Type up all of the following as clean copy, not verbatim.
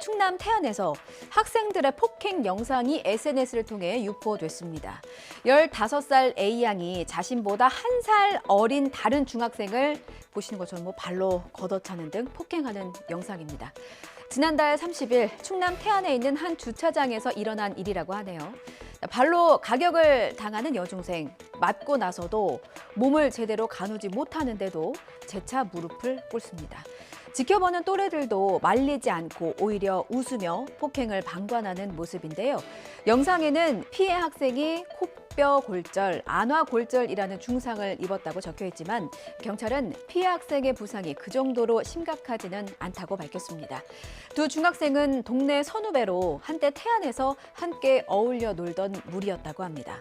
충남 태안에서 학생들의 폭행 영상이 SNS를 통해 유포됐습니다. 15살 A양이 자신보다 1살 어린 다른 중학생을 보시는 것처럼 발로 걷어차는 등 폭행하는 영상입니다. 지난달 30일 충남 태안에 있는 한 주차장에서 일어난 일이라고 하네요. 발로 가격을 당하는 여중생, 맞고 나서도 몸을 제대로 가누지 못하는데도 재차 무릎을 꿇습니다. 지켜보는 또래들도 말리지 않고 오히려 웃으며 폭행을 방관하는 모습인데요. 영상에는 피해 학생이 코뼈 골절, 안화 골절이라는 중상을 입었다고 적혀 있지만 경찰은 피해 학생의 부상이 그 정도로 심각하지는 않다고 밝혔습니다. 두 중학생은 동네 선후배로 한때 태안에서 함께 어울려 놀던 무리였다고 합니다.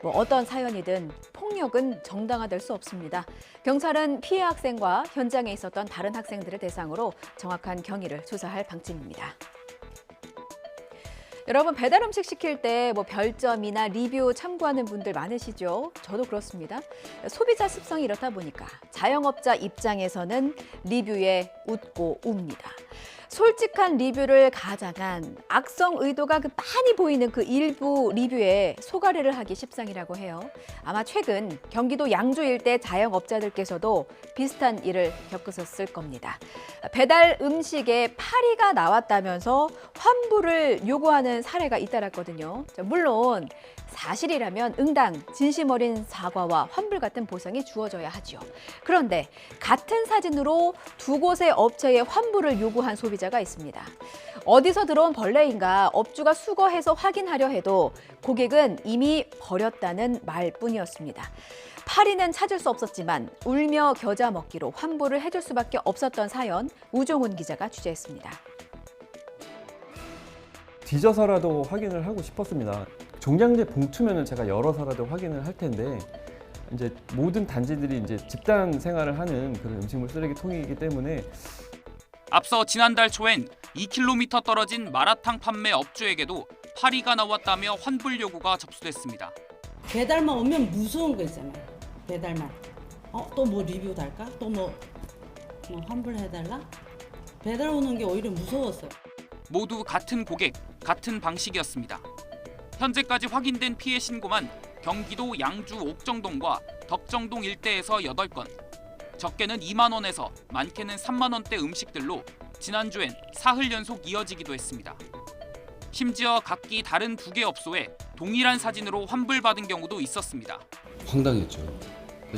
어떤 사연이든 폭력은 정당화될 수 없습니다. 경찰은 피해 학생과 현장에 있었던 다른 학생들을 대상으로 정확한 경위를 조사할 방침입니다. 여러분, 배달 음식 시킬 때 별점이나 리뷰 참고하는 분들 많으시죠? 저도 그렇습니다. 소비자 습성이 이렇다 보니까 자영업자 입장에서는 리뷰에 웃고 웁니다. 솔직한 리뷰를 가장한 악성 의도가 많이 보이는 그 일부 리뷰에 속아래를 하기 십상이라고 해요. 아마 최근 경기도 양주 일대 자영업자들께서도 비슷한 일을 겪으셨을 겁니다. 배달 음식에 파리가 나왔다면서 환불을 요구하는 사례가 잇따랐거든요. 물론 사실이라면 응당 진심 어린 사과와 환불 같은 보상이 주어져야 하죠. 그런데 같은 사진으로 두 곳의 업체에 환불을 요구한 소비자가 있습니다. 어디서 들어온 벌레인가 업주가 수거해서 확인하려 해도 고객은 이미 버렸다는 말뿐이었습니다. 파리는 찾을 수 없었지만 울며 겨자 먹기로 환불을 해줄 수밖에 없었던 사연, 우종훈 기자가 취재했습니다. 뒤져서라도 확인을 하고 싶었습니다. 종량제 봉투면은 제가 열어서라도 확인을 할 텐데 이제 모든 단지들이 이제 집단 생활을 하는 그런 음식물 쓰레기통이기 때문에 앞서 지난달 초엔 2km 떨어진 마라탕 판매 업주에게도 파리가 나왔다며 환불 요구가 접수됐습니다. 배달만 오면 무서운 거 있잖아요. 배달만. 또 리뷰 달까? 또 환불해달라? 배달 오는 게 오히려 무서웠어요. 모두 같은 고객, 같은 방식이었습니다. 현재까지 확인된 피해 신고만 경기도 양주 옥정동과 덕정동 일대에서 8건, 적게는 2만 원에서 많게는 3만 원대 음식들로 지난주엔 사흘 연속 이어지기도 했습니다. 심지어 각기 다른 2개 업소에 동일한 사진으로 환불받은 경우도 있었습니다. 황당했죠.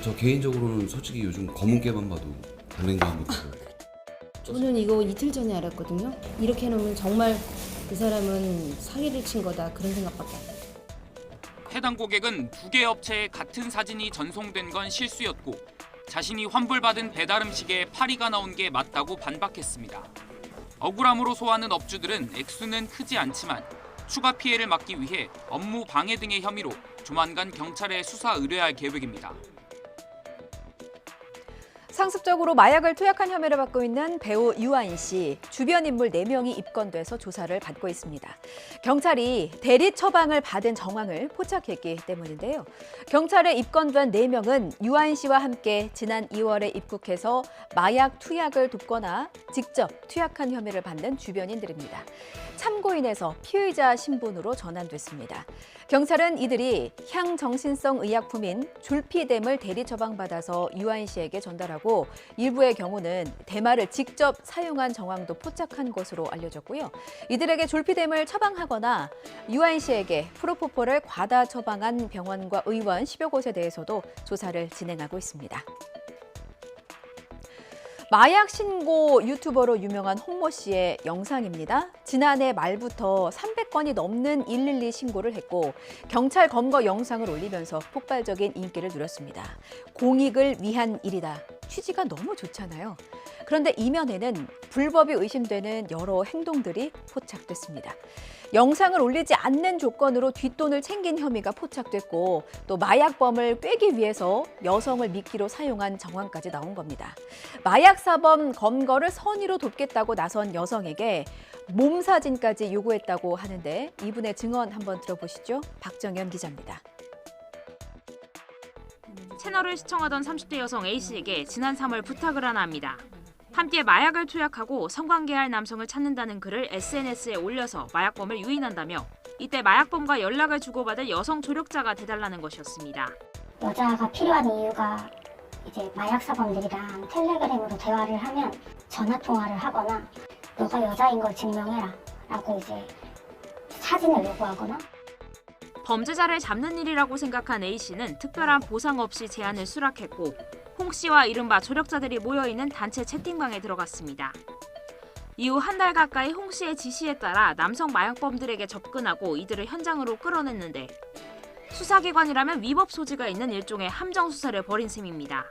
저 개인적으로는 솔직히 요즘 검은깨만 봐도 단행감이 되고. 저는 이거 이틀 전에 알았거든요. 이렇게 해놓으면 정말 그 사람은 사기를 친 거다, 그런 생각밖에 안 해요. 해당 고객은 2개 업체에 같은 사진이 전송된 건 실수였고 자신이 환불받은 배달 음식에 파리가 나온 게 맞다고 반박했습니다. 억울함으로 소하는 업주들은 액수는 크지 않지만 추가 피해를 막기 위해 업무 방해 등의 혐의로 조만간 경찰에 수사 의뢰할 계획입니다. 상습적으로 마약을 투약한 혐의를 받고 있는 배우 유아인 씨, 주변 인물 4명이 입건돼서 조사를 받고 있습니다. 경찰이 대리 처방을 받은 정황을 포착했기 때문인데요. 경찰에 입건된 4명은 유아인 씨와 함께 지난 2월에 입국해서 마약 투약을 돕거나 직접 투약한 혐의를 받는 주변인들입니다. 참고인에서 피의자 신분으로 전환됐습니다. 경찰은 이들이 향정신성 의약품인 졸피뎀을 대리 처방받아서 유아인 씨에게 전달하고 일부의 경우는 대마를 직접 사용한 정황도 포착한 것으로 알려졌고요. 이들에게 졸피뎀을 처방하거나 유아인 씨에게 프로포폴을 과다 처방한 병원과 의원 10여 곳에 대해서도 조사를 진행하고 있습니다. 마약 신고 유튜버로 유명한 홍모 씨의 영상입니다. 지난해 말부터 300건이 넘는 112 신고를 했고 경찰 검거 영상을 올리면서 폭발적인 인기를 누렸습니다. 공익을 위한 일이다. 취지가 너무 좋잖아요. 그런데 이면에는 불법이 의심되는 여러 행동들이 포착됐습니다. 영상을 올리지 않는 조건으로 뒷돈을 챙긴 혐의가 포착됐고 또 마약범을 꿰기 위해서 여성을 미끼로 사용한 정황까지 나온 겁니다. 마약사범 검거를 선의로 돕겠다고 나선 여성에게 몸 사진까지 요구했다고 하는데 이분의 증언 한번 들어보시죠. 박정현 기자입니다. 채널을 시청하던 30대 여성 A씨에게 지난 3월 부탁을 하나 합니다. 함께 마약을 투약하고 성관계할 남성을 찾는다는 글을 SNS에 올려서 마약범을 유인한다며 이때 마약범과 연락을 주고받을 여성 조력자가 돼달라는 것이었습니다. 여자가 필요한 이유가 이제 마약사범들이랑 텔레그램으로 대화를 하면 전화 통화를 하거나 너가 여자인 걸 증명해라 라고 이제 사진을 요구하거나. 범죄자를 잡는 일이라고 생각한 A씨는 특별한 보상 없이 제안을 수락했고 홍 씨와 이른바 조력자들이 모여있는 단체 채팅방에 들어갔습니다. 이후 한 달 가까이 홍 씨의 지시에 따라 남성 마약범들에게 접근하고 이들을 현장으로 끌어냈는데 수사기관이라면 위법 소지가 있는 일종의 함정 수사를 벌인 셈입니다.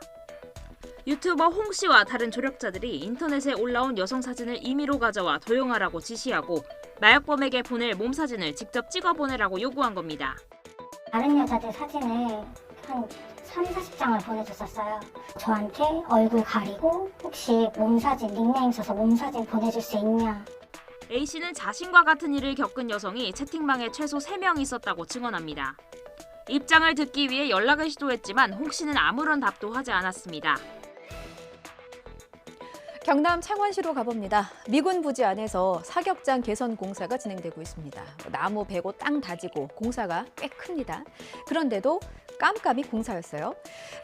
유튜버 홍 씨와 다른 조력자들이 인터넷에 올라온 여성 사진을 임의로 가져와 도용하라고 지시하고 마약범에게 보낼 몸 사진을 직접 찍어 보내라고 요구한 겁니다. 다른 여자들 사진을 한 30-40장을 보내줬었어요. 저한테 얼굴 가리고 혹시 몸사진, 닉네임 써서 몸사진 보내줄 수 있냐. A씨는 자신과 같은 일을 겪은 여성이 채팅방에 최소 3명 있었다고 증언합니다. 입장을 듣기 위해 연락을 시도했지만 홍 씨는 아무런 답도 하지 않았습니다. 경남 창원시로 가봅니다. 미군 부지 안에서 사격장 개선 공사가 진행되고 있습니다. 나무 베고 땅 다지고 공사가 꽤 큽니다. 그런데도 깜깜이 공사였어요.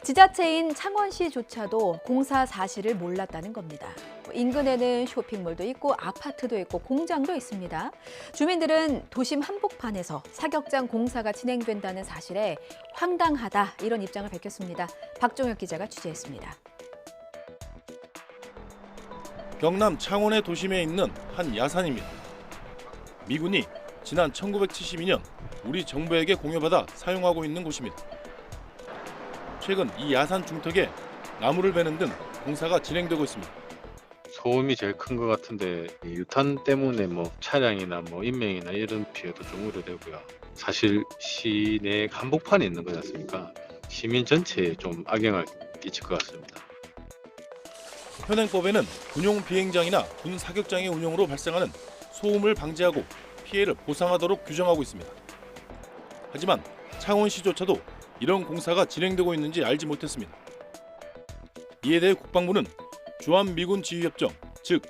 지자체인 창원시조차도 공사 사실을 몰랐다는 겁니다. 인근에는 쇼핑몰도 있고 아파트도 있고 공장도 있습니다. 주민들은 도심 한복판에서 사격장 공사가 진행된다는 사실에 황당하다 이런 입장을 밝혔습니다. 박종혁 기자가 취재했습니다. 경남 창원의 도심에 있는 한 야산입니다. 미군이 지난 1972년 우리 정부에게 공여받아 사용하고 있는 곳입니다. 최근 이 야산 중턱에 나무를 베는 등 공사가 진행되고 있습니다. 소음이 제일 큰 것 같은데 유탄 때문에 차량이나 인명이나 이런 피해도 좀 우려되고요. 사실 시내 한복판에 있는 거지 않습니까? 시민 전체에 좀 악영향을 끼칠 것 같습니다. 현행법에는 군용 비행장이나 군 사격장의 운영으로 발생하는 소음을 방지하고 피해를 보상하도록 규정하고 있습니다. 하지만 창원시조차도 이런 공사가 진행되고 있는지 알지 못했습니다. 이에 대해 국방부는 주한미군 지휘협정, 즉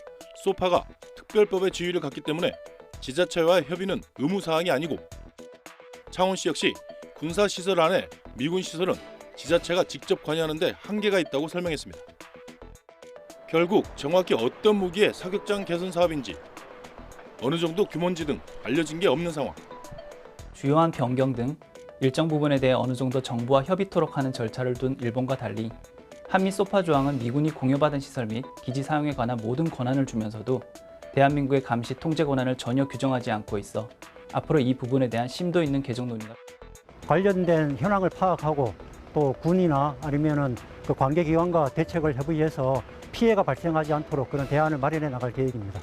소파가 특별법의 지위를 갖기 때문에 지자체와의 협의는 의무사항이 아니고 창원시 역시 군사시설 안에 미군 시설은 지자체가 직접 관여하는 데 한계가 있다고 설명했습니다. 결국 정확히 어떤 무기의 사격장 개선 사업인지 어느 정도 규모인지 등 알려진 게 없는 상황. 주요한 변경 등 일정 부분에 대해 어느 정도 정부와 협의토록 하는 절차를 둔 일본과 달리 한미 소파 조항은 미군이 공여받은 시설 및 기지 사용에 관한 모든 권한을 주면서도 대한민국의 감시 통제 권한을 전혀 규정하지 않고 있어 앞으로 이 부분에 대한 심도 있는 개정 논의가 관련된 현황을 파악하고 또 군이나 아니면은 그 관계기관과 대책을 협의해서 피해가 발생하지 않도록 그런 대안을 마련해 나갈 계획입니다.